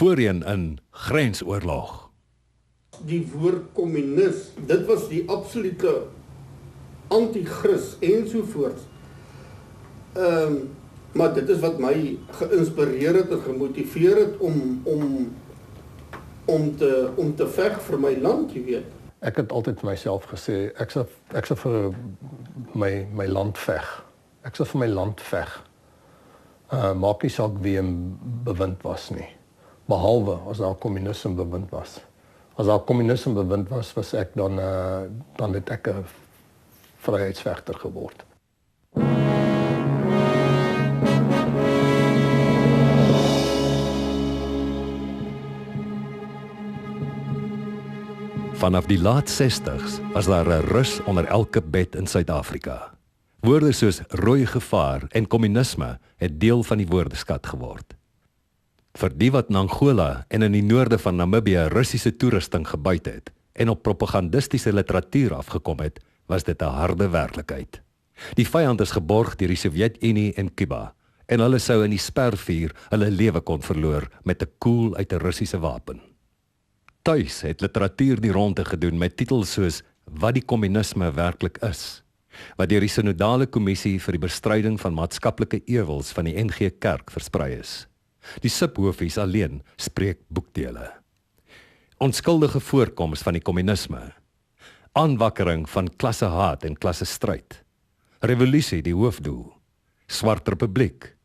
Voorheen in Grensoorlog. Die woord communis, dit was die absolute anti-Christ ensovoorts. Maar dit is wat my geïnspireer het en gemotiveer het om te veg vir my land, jy weet. Ek het altyd vir myself gesê, ek sal vir my land veg. Ek sal vir my land veg. Maak nie saak wie in bewind was nie. Behalwe as daar kommunisme bewind was. As daar kommunisme bewind was ek dan het ek 'n vryheidsvegter geword. Vanaf die laat 60s was daar 'n rus onder elke bed in Suid-Afrika. Woorde soos rooi gevaar en kommunisme het deel van die woordeskat geword. Vir die wat in Angola en in die noorde van Namibië Russiese toerusting gebuit het en op propagandistiese literatuur afgekom het, was dit 'n harde werklikheid. Die vyand is geborg deur die Sowjetunie en Kuba en hulle sou in die spervuur hulle lewe kon verloor met 'n koel uit 'n Russiese wapen. Tuis het literatuur die ronde gedoen met titels soos Wat die kommunisme werklik is, wat deur die Sinodale Kommissie vir die bestryding van maatskaplike ewels van die NG Kerk versprei is. Die subhoofies alleen spreek boekdele. Onskuldige voorkoms van die kommunisme, aanwakkering van klassehaat en klassestryd, revolusie die hoofdoel, swart republiek,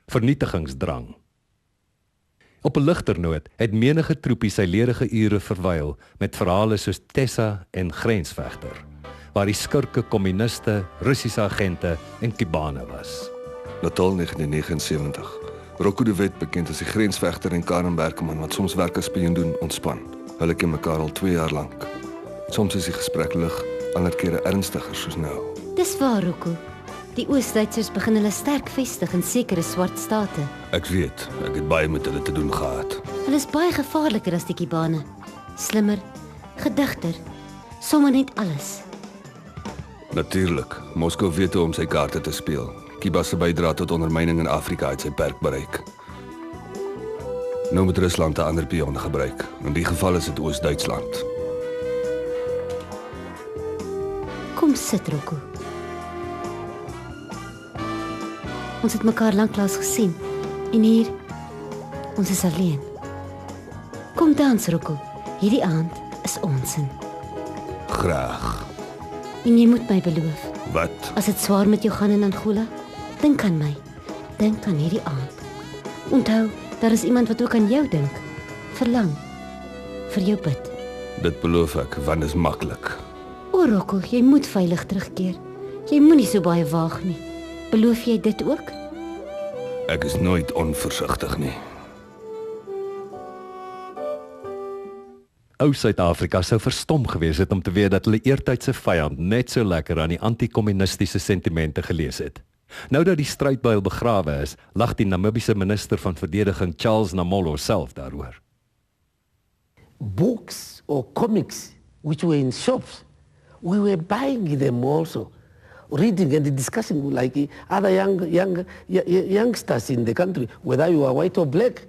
vernietigingsdrang. Op 'n ligter noot het menige troepie sy ledige ure verwyl met verhale soos Tessa en Grensvegter, waar die skurke kommuniste, Russiese agente en Kubane was. Natal 1979. Rocco de Wet, bekend as die Grensvegter en Karen Berkeman, wat soms werk as spion doen, ontspan. Hulle ken mekaar al 2 jaar lank. Soms is die gesprek lig, ander kere ernstiger soos nou. Dis waar, Rocco. Die Oos-Duitsers begin hulle sterk vestig in sekere swart state. Ek weet, ek het baie met hulle te doen gehad. Hulle is baie gevaarliker as die Kubane. Slimmer, gedigter, sommer net alles. Natuurlik, Moskou weet hoe om sy kaarte te speel. Kuba se bydra tot ondermyning in Afrika het sy perk bereik. Nou moet Rusland 'n ander pion gebruik. In die geval is dit Oos-Duitsland. Kom sit, Rocco. Ons het mekaar lanklaas gesien. En hier, ons is alleen. Kom dans, Rocco. Hierdie aand is onsin. Graag. En jy moet my beloof. Wat? As dit swaar met jou gaan in Angola, dink aan my. Dink aan hierdie aand. Onthou, daar is iemand wat ook aan jou dink. Verlang. Vir jou bid. Dit beloof ek, want is maklik. O, Rocco, jy moet veilig terugkeer. Jy moenie so baie waag nie. Beloof jy dit ook? Ek is nooit onversigtig nie. Ou Suid-Afrika sou verstom gewees het om te weet dat hulle eertydse vyand net so lekker aan die anti-kommunistiese sentimente gelees het. Nou dat die strydbuil begrawe is, lag die Namibiese minister van verdediging Charles Namolo self daaroor. Books or comics which were in shops, we were buying them also, reading and discussing like other youngsters in the country, whether you are white or black,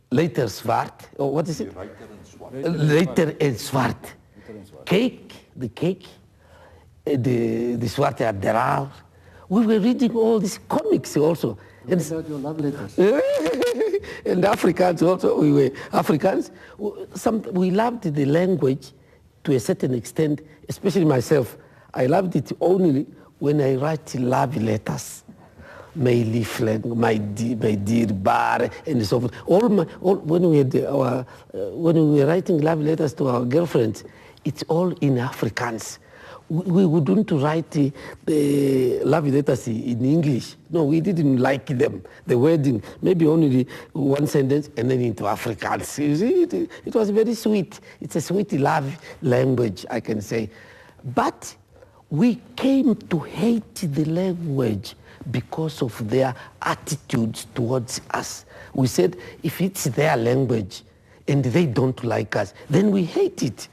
later zwart, or what is it? Later and zwart. Cake, the cake, the zwarte adderall. We were reading all these comics also. And your love letters. And Africans also, we were Africans. We loved the language to a certain extent, especially myself. I loved it only when I write love letters. My liefling, my dear bar, and so forth. When we were writing love letters to our girlfriends, it's all in Afrikaans. We wouldn't write the love letters in English. No, we didn't like them. The wording, maybe only one sentence and then into Afrikaans. You see, it was very sweet. It's a sweet love language, I can say. But we came to hate the language because of their attitudes towards us. We said, if it's their language and they don't like us, then we hate it.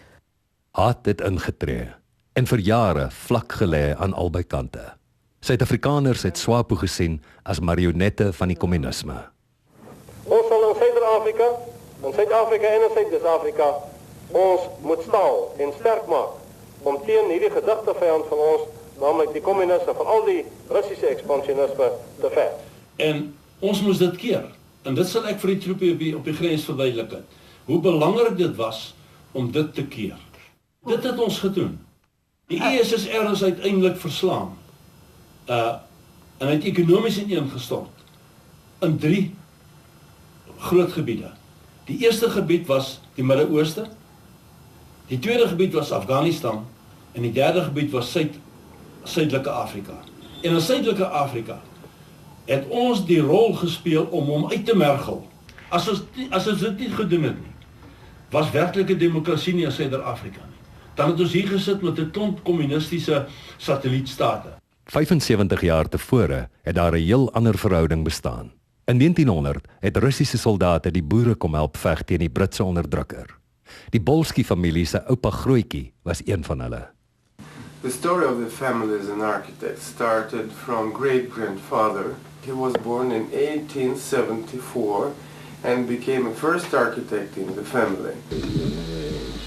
Haat het ingetree en vir jare vlak gelê aan albei kante. Suid-Afrikaners het SWAPO gesien as marionette van die kommunisme. Ons sal in Suid-Afrika Suid-Afrika, en Suid-Afrika, ons moet staan en sterk maak om teen hierdie gedigte vyand van ons, naamlik die kommuniste, van al die Russiese ekspansionisme te veg. En ons moes dit keer. En dit sal ek vir die troepe op die grens verduidelik. Hoe belangrik dit was om dit te keer. Dit het ons gedoen. Die ESSR is uiteindelik verslaan. En het ekonomies ineengestort in 3 groot gebiede. Die eerste gebied was die Midde-Ooste, die tweede gebied was Afghanistan en die derde gebied was Suidelike Afrika. En in Suidelike Afrika het ons die rol gespeel om hom uit te mergel. As ons dit nie gedoen het nie, was werklike demokrasie nie in Suider-Afrika nie. Dan het ons hier gesit met 'n klomp kommunistiese satellietstate. 75 jaar tevore het daar 'n heel ander verhouding bestaan. In 1900 het Russiese soldate die boere kom help veg teen die Britse onderdrukker. Die Bolski-familie se oupa Grootjie was een van hulle. The story of the family as an architect started from great-grandfather. He was born in 1874 and became a first architect in the family.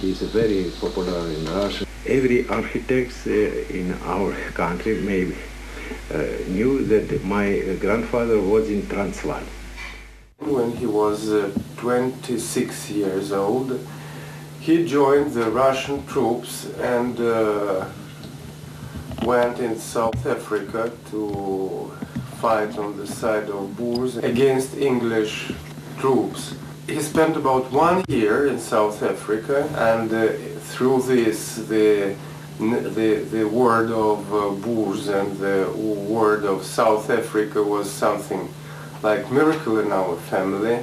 He's very popular in Russia. Every architect in our country maybe knew that my grandfather was in Transvaal. When he was 26 years old, he joined the Russian troops and went in South Africa to fight on the side of Boers against English troops. He spent about 1 year in South Africa, and through this, the word of Boers and the word of South Africa was something like miracle in our family.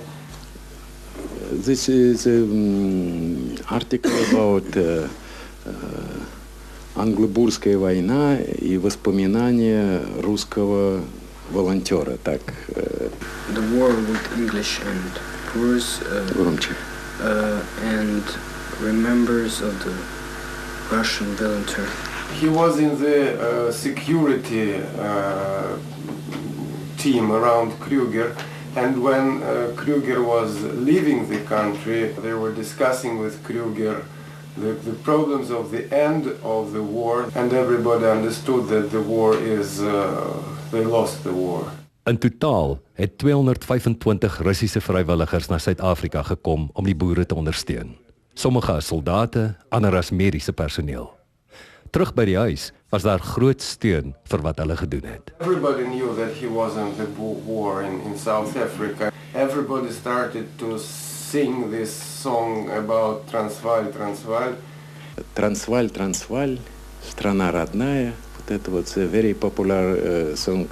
This is an article about Англо-Бурская война и воспоминания русского волонтера. Так. The war with English and Boers and remembers of the Russian volunteer. He was in the security team around Kruger, and when Kruger was leaving the country, they were discussing with Kruger the problems of the end of the war, and everybody understood that the war is, they lost the war. In totaal het 225 Russiese vrywilligers na Suid-Afrika gekom om die boere te ondersteun. Sommige as soldate, ander as mediese personeel. Terug by die huis was daar groot steun vir wat hulle gedoen het. Everybody knew that he was in the war in South Africa. Everybody started to sing this song about Transvaal, Transvaal. Transvaal, Transvaal, страна родная. Это вот very popular song.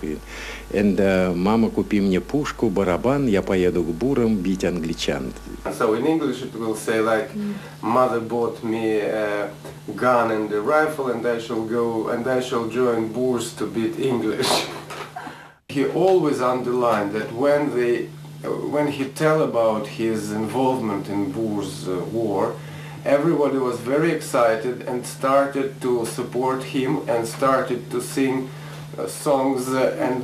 And мама, купи мне пушку, барабан, я поеду к бурам бить англичан. So in English it will say like, mother bought me a gun and a rifle, and I shall go and I shall join Boers to beat English. He always underlined that when he tell about his involvement in Boers war, everybody was very excited and started to support him and started to sing songs, and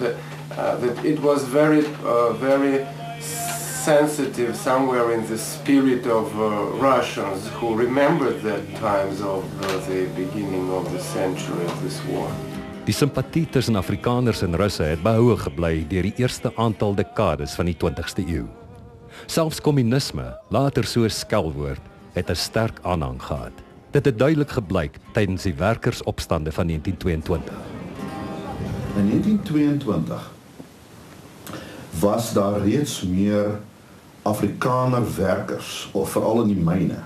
that it was very sensitive somewhere in the spirit of Russians who remembered the times of the beginning of the century of this war. Die simpatie tussen Afrikaners en Russe het behoue gebly deur die eerste aantal dekades van die 20ste eeu. Selfs kommunisme, later so 'n skelwoord, het 'n sterk aanhang gehad. Dit het duidelik gebleik tydens die werkersopstande van 1922. In 1922 was daar reeds meer Afrikaner werkers, of veral in die myne,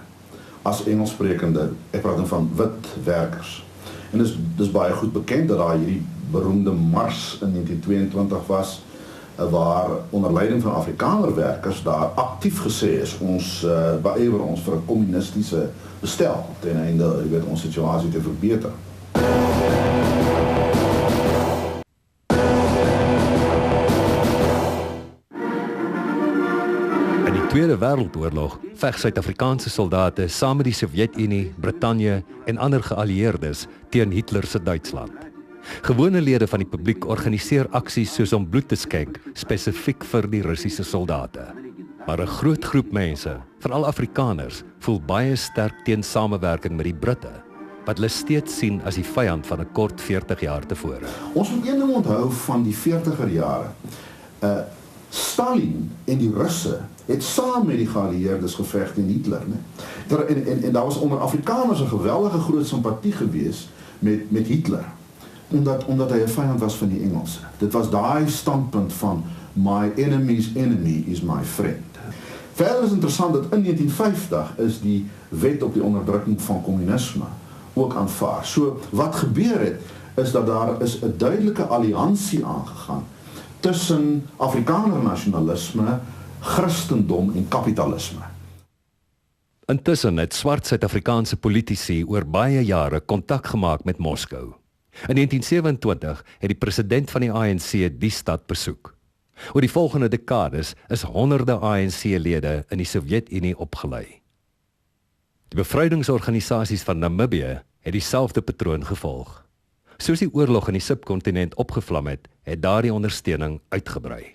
as Engelssprekende, ek praat dan van wit werkers. En dis baie goed bekend dat daar hierdie beroemde mars in 1922 was, waar onder leiding van Afrikaner werkers daar aktief gesê is, ons beëiwer ons vir 'n kommunistiese bestel, ten einde ons situasie te verbeter. In die Tweede Wêreldoorlog veg Suid-Afrikaanse soldate saam met die Sowjetunie, Brittanje en ander geallieerdes teen Hitler se Duitsland. Gewone lede van die publiek organiseer aksies soos om bloed te skenk, spesifiek vir die Russiese soldate. Maar 'n groot groep mense, veral Afrikaners, voel baie sterk teen samewerking met die Britte, wat hulle steeds sien as die vyand van 'n kort 40 jaar tevore. Ons moet een ding onthou van die 40er jare. Stalin en die Russe het saam met die geallieerdes geveg teen Hitler, né? En daar was onder Afrikaners 'n geweldige groot simpatie gewees met Hitler, omdat hy 'n vyand was van die Engelse. Dit was daai standpunt van my enemy's enemy is my friend. Verder is interessant dat in 1950 is die wet op die onderdrukking van kommunisme ook aanvaar. So wat gebeur het is dat daar is 'n duidelike alliansie aangegaan tussen Afrikaner nasionalisme, Christendom en kapitalisme. Intussen het swart Suid-Afrikaanse politici oor baie jare kontak gemaak met Moskou. In 1927 het die president van die ANC die stad besoek. Oor die volgende dekades is honderde ANC-lede in die Sowjetunie opgelei. Die bevrydingsorganisasies van Namibië het dieselfde patroon gevolg. Soos die oorlog in die subkontinent opgevlam het daardie ondersteuning uitgebrei.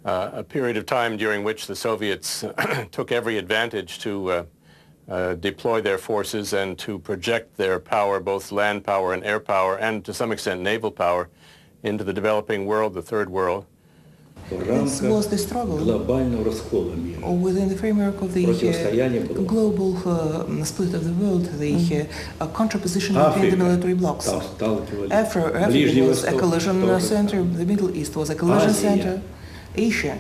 A period of time during which the Soviets took every advantage to deploy their forces and to project their power, both land power and air power, and to some extent naval power, into the developing world, the third world. This was the struggle within the framework of the global split of the world, the contraposition between the military blocs. Africa was a collision center, the Middle East was a collision center, Asia,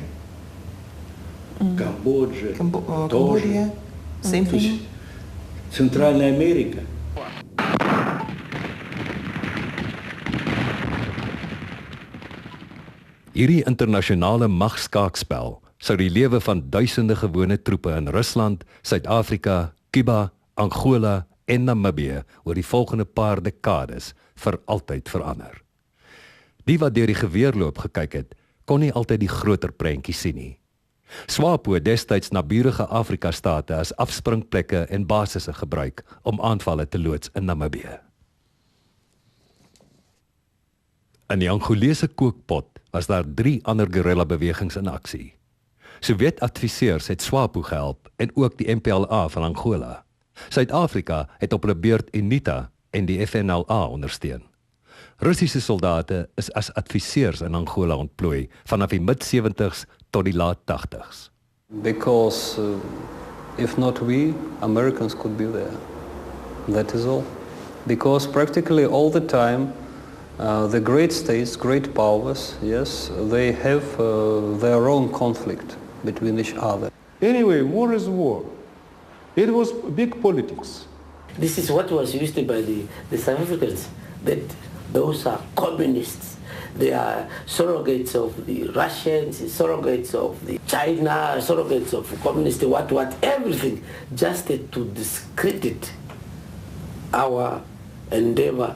Cambodia, same thing. Центральная Америка. Hierdie internasionale magskaakspel sou die lewe van duisende gewone troepe in Rusland, Suid-Afrika, Kuba, Angola en Namibië oor die volgende paar dekades vir altyd verander. Die wat deur die geweerloop gekyk het, kon nie altyd die groter prentjie sien nie. SWAPO het destyds naburige Afrika-state as afspringplekke en basisse gebruik om aanvalle te loods in Namibië. In die Angolese kookpot was daar 3 ander guerrilla-bewegings in aksie. Sowjet-adviseurs het SWAPO gehelp en ook die MPLA van Angola. Suid-Afrika het op hulle beurt UNITA en die FNLA ondersteun. Russiese soldate is as adviseurs in Angola ontplooi vanaf die mid-70s tot die laat 80s. Because if not we, Americans could be there. That is all. Because practically all the time the great states, great powers, yes, they have their own conflict between each other. Anyway, war is war. It was big politics. This is what was used by the South Africans, that those are communists. They are surrogates of the Russians, surrogates of the China, surrogates of communists, what, everything, just to discredit our endeavor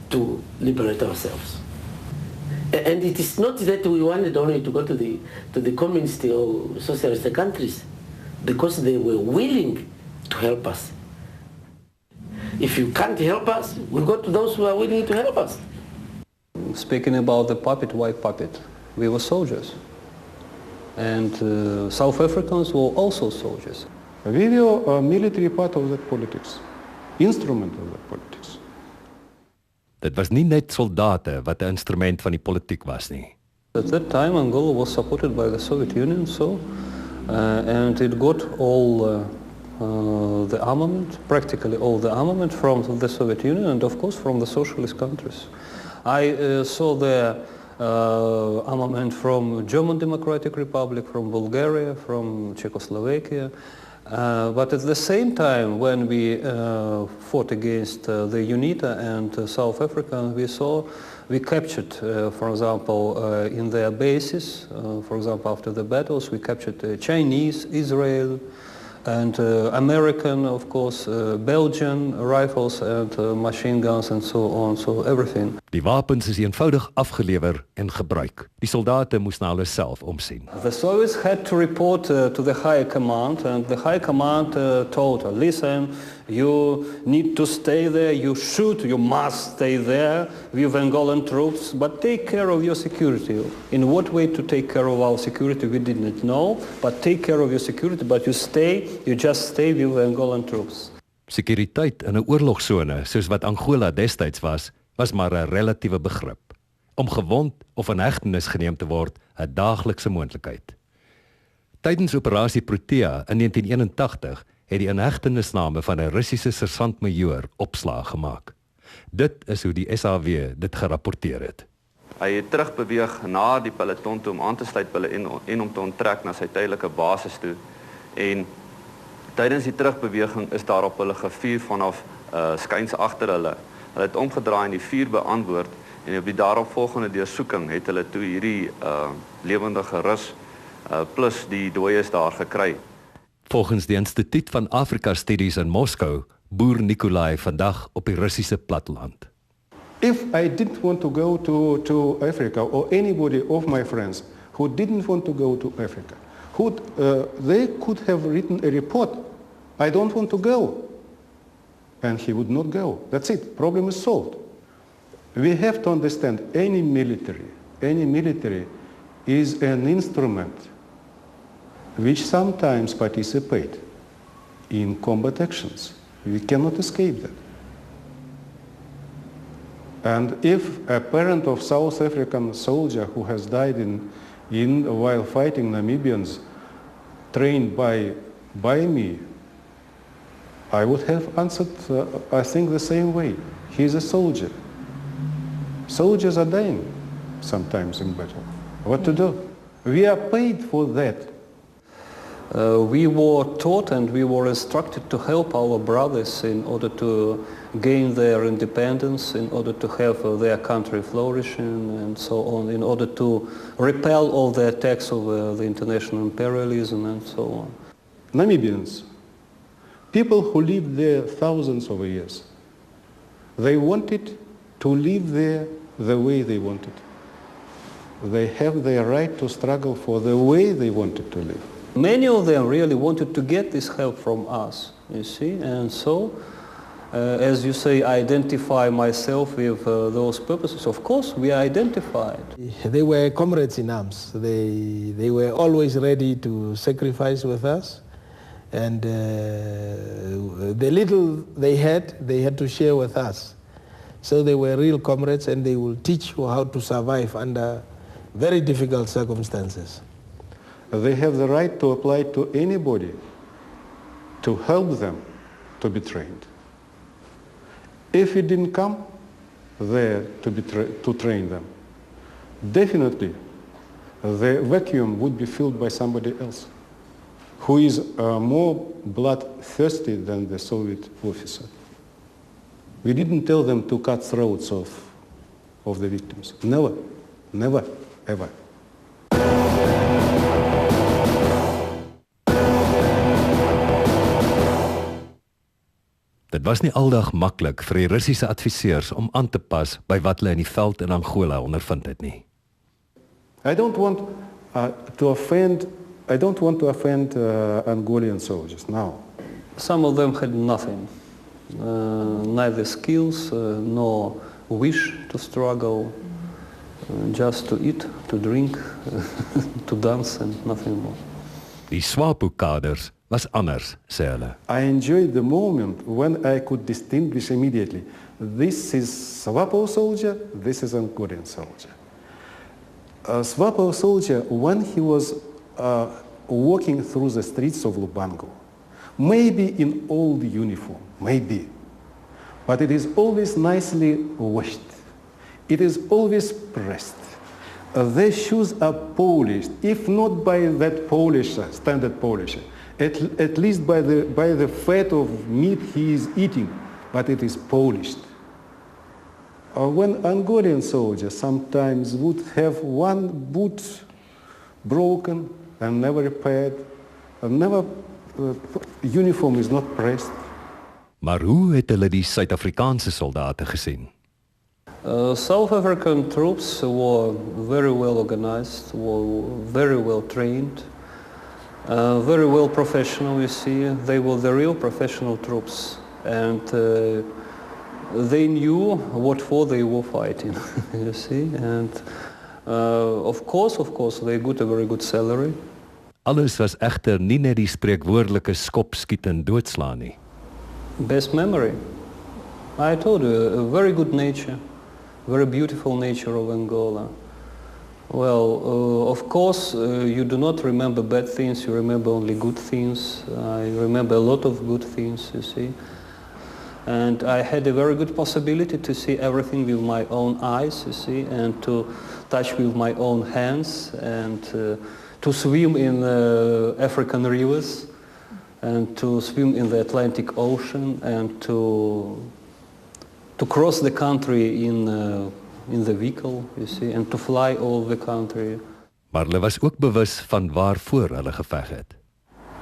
to liberate ourselves. And it is not that we wanted only to go to the communist or socialist countries, because they were willing to help us. If you can't help us, we'll go to those who are willing to help us. Speaking about the puppet, white puppet, we were soldiers. And South Africans were also soldiers. We were a military part of that politics, instrument of that politics. Dit was nie net soldate wat 'n instrument van die politiek was nie. At that time Angola was supported by the Soviet Union, and it got all the armament, practically all the armament from the Soviet Union and of course from the socialist countries. I saw the armament from German Democratic Republic, from Bulgaria, from Czechoslovakia. But at the same time, when we fought against the UNITA and South Africa, we captured, for example, in their bases, for example, after the battles, we captured Chinese, Israel, And American, of course, Belgian rifles and machine guns and so on, so everything. Die wapens is eenvoudig afgelewer en gebruik. Die soldate moes na hulle self omsien. The Soviets had to report to the high command, and the high command told her, listen, you need to stay there, you must stay there with Angolan troops, but take care of your security. In what way to take care of our security, we didn't know, but take care of your security, but you just stay with the Angolan troops. Sekuriteit in 'n oorlogsone, soos wat Angola destyds was maar 'n relatiewe begrip. Om gewond of in hegtenis geneem te word, 'n daaglikse moontlikheid. Tydens operasie Protea in 1981 het die inhegtenisname van 'n Russiese sergeant-majoor opslag gemaak. Dit is hoe die SAW dit gerapporteer het. Hy het terugbeweeg na die peloton toe om aan te sluit by hulle en om te onttrek na sy tydelike basis toe. En tydens die terugbeweging is daar op hulle gevuur vanaf skuins agter hulle. Hulle het omgedraai en die vuur beantwoord en op die daaropvolgende deursoeking het hulle toe hierdie lewendige rus plus die dooies daar gekry. Volgens die Instituut van Afrika Studies in Moskou boer Nikolai vandag op die Russiese platteland. If I didn't want to go to Africa, or anybody of my friends who didn't want to go to Africa, they could have written a report, I don't want to go. And he would not go. That's it. Problem is solved. We have to understand any military is an instrument which sometimes participate in combat actions. We cannot escape that. And if a parent of South African soldier who has died while fighting Namibians trained by me, I would have answered, I think, the same way. He's a soldier. Soldiers are dying sometimes in battle. What to do? We are paid for that. We were taught and we were instructed to help our brothers in order to gain their independence, in order to have their country flourishing and so on, in order to repel all the attacks of the international imperialism and so on. Namibians, people who lived there thousands of years, they wanted to live there the way they wanted. They have their right to struggle for the way they wanted to live. Many of them really wanted to get this help from us, you see, and so, as you say, I identify myself with those purposes. Of course, we are identified. They were comrades in arms. They were always ready to sacrifice with us, and the little they had to share with us. So they were real comrades, and they will teach you how to survive under very difficult circumstances. They have the right to apply to anybody to help them to be trained. If it didn't come there to train them, definitely the vacuum would be filled by somebody else who is more bloodthirsty than the Soviet officer. We didn't tell them to cut throats of the victims. Never, never, ever. Dit was nie aldag maklik vir die Russiese adviseurs om aan te pas by wat hulle in die veld in Angola ondervind het nie. I don't want to offend Angolan soldiers now. Some of them had nothing, neither skills nor wish to struggle, just to eat, to drink, to dance and nothing more. Die SWAPO-kaders was anders, sê hulle. I enjoyed the moment when I could distinguish immediately. This is SWAPO soldier, this is Angolan soldier. A SWAPO soldier, when he was walking through the streets of Lubango, maybe in old uniform, maybe, but it is always nicely washed. It is always pressed. Their shoes are polished, if not by that polisher, standard polisher, at least by the fat of meat he is eating, but it is polished. When Angolan soldiers sometimes would have one boot broken and never repaired, and never uniform is not pressed. Maar hoe het hulle die Suid-Afrikaanse soldate gesien? South African troops were very well organized, were very well trained, very well professional, you see. They were the real professional troops. And they knew what for they were fighting, you see. And of course, they got a very good salary. Alles was egter nie net die spreekwoordelike skop skiet en doodslaan nie. Best memory. I told you, a very good nature, very beautiful nature of Angola. Well, of course, you do not remember bad things, you remember only good things. I remember a lot of good things, you see. And I had a very good possibility to see everything with my own eyes, you see, and to touch with my own hands, and to swim in African rivers, and to swim in the Atlantic Ocean, and to cross the country in the vehicle, you see, and to fly all the country. Maar hulle was ook bewus van waarvoor hulle geveg het.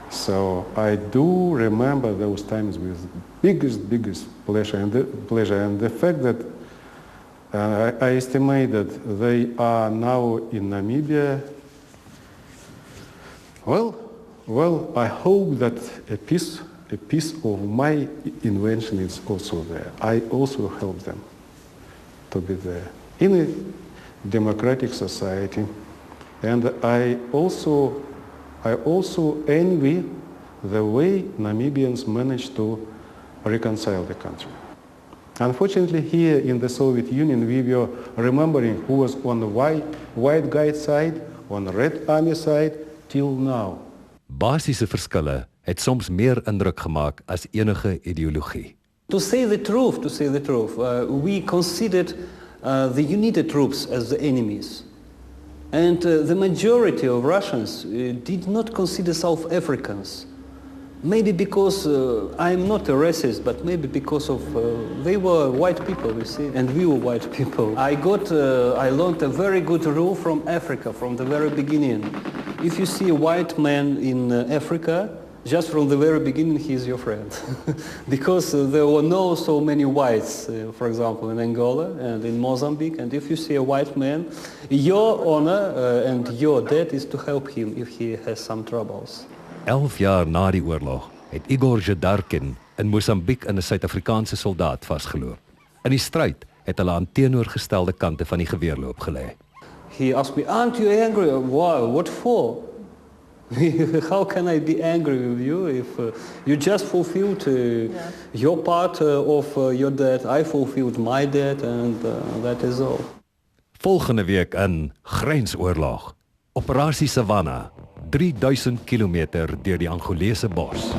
So I do remember those times with biggest pleasure, and the fact that I estimate that they are now in Namibia. Well, I hope that a piece of my invention is also there. I also help them to be there in a democratic society, and I also envy the way Namibians managed to reconcile the country. Unfortunately, here in the Soviet Union, we were remembering who was on the white guy side, on the Red Army side, till now. Basiese verskille het soms meer indruk gemaak as enige ideologie. To say the truth, we considered the United troops as the enemies. And the majority of Russians did not consider South Africans. Maybe because I'm not a racist, but maybe because of they were white people, you see, and we were white people. I learned a very good rule from Africa from the very beginning. If you see a white man in Africa, just from the very beginning, he is your friend. Because there were not so many whites, for example, in Angola and in Mozambique. And if you see a white man, your honor and your debt is to help him if he has some troubles. 11 jaar na die oorlog het Igor Jedarkin in Mosambiek in 'n Suid-Afrikaanse soldaat vasgeloop. In die stryd het hulle aan teenoorgestelde kante van die geweerloop gelê. He asked me, "Aren't you angry? Why? What for? How can I be angry with you if you just fulfilled your part of your debt? I fulfilled my debt, and that is all." Volgende week in Grensoorlog, Operasie Savannah, 3000 kilometer deur die Angolese bos.